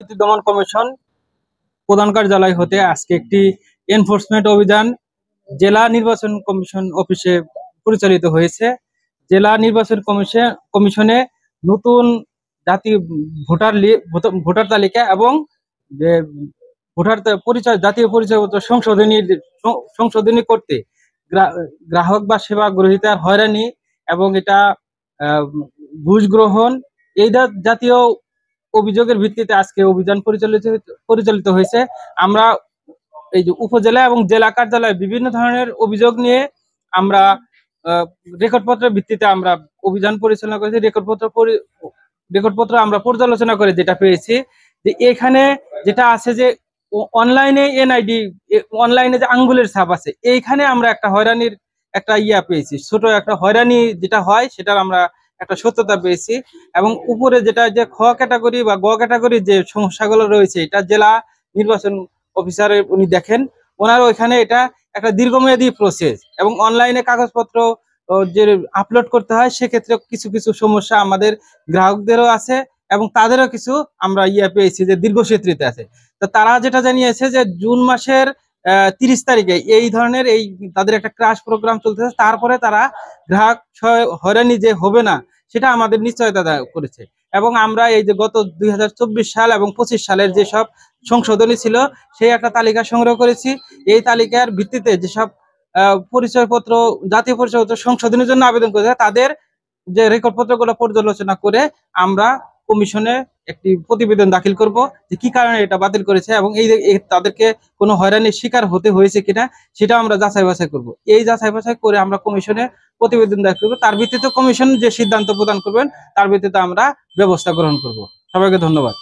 দুর্নীতি দমন কমিশন প্রধান কার্যালয় হতে আজকে একটি এনফোর্সমেন্ট অভিযান জেলা নির্বাচন কমিশন অফিসে পরিচালিত হয়েছে। জেলা নির্বাচন কমিশনে নতুন জাতীয় ভোটার তালিকা এবং যে জাতীয় পরিচয়পত্র সংশোধনী করতে গ্রাহক বা সেবা গ্রহীতার হয়রানি এবং এটা ঘুষ গ্রহণ এই জাতীয় অভিযোগের ভিত্তিতে আজকে অভিযান পরিচালিত হয়েছে। আমরা এই যে উপজেলা এবং জেলা কার্যালয়ে বিভিন্ন ধরনের অভিযোগ নিয়ে আমরা রেকর্ডপত্রের ভিত্তিতে আমরা অভিযান পরিচালনা করেছি। রেকর্ডপত্র আমরা পর্যালোচনা করে যেটা পেয়েছি যে এখানে যেটা আছে যে অনলাইনে এনআইডি, অনলাইনে যে আঙ্গুলের ছাপ আছে, এইখানে আমরা একটা হয়রানির একটা পেয়েছি, ছোট একটা হয়রানি যেটা হয় সেটার আমরা একটা সত্যতা পেয়েছি। এবং উপরে যেটা যে খ ক্যাটাগরি বা গ ক্যাটাগরির যে সমস্যাগুলো রয়েছে, এটা জেলা নির্বাচন অফিসার উনি দেখেন, ওনার ওইখানে এটা একটা দীর্ঘমেয়াদী প্রসেস এবং অনলাইনে কাগজপত্র যে আপলোড করতে হয়, সেক্ষেত্রে কিছু কিছু সমস্যা আমাদের গ্রাহকদেরও আছে এবং তাদেরও কিছু আমরা পেয়েছি যে দীর্ঘসূত্রিতে আছে। তো তারা যেটা জানিয়েছে যে জুন মাসের 30 তারিখে এই ধরনের তাদের একটা ক্রাশ প্রোগ্রাম চলতেছে, তারপরে তারা গ্রাহক হয়রানি যে হবে না সেটা আমাদের নিশ্চয়তা করেছে। এবং আমরা এই যে গত 2024 সাল এবং 25 সালের যেসব সংশোধনী ছিল সেই একটা তালিকা সংগ্রহ করেছি। এই তালিকার ভিত্তিতে যেসব পরিচয়পত্র জাতীয় পরিচয়পত্র সংশোধনের জন্য আবেদন করেছে তাদের যে রেকর্ডপত্রগুলো পর্যালোচনা করে আমরা কমিশনে একটি প্রতিবেদন দাখিল করব যে কি কারণে এটা বাতিল করেছে এবং তাদেরকে কোনো হয়রানির শিকার হতে হয়েছে কিনা সেটা আমরা যাচাই বাছাই করব। এই যাচাই বাছাই করে আমরা কমিশনে প্রতিবেদন দাখিল করব, তার ভিত্তিতে কমিশন যে সিদ্ধান্ত প্রদান করবেন তার ভিত্তিতে আমরা ব্যবস্থা গ্রহণ করব। সবাইকে ধন্যবাদ।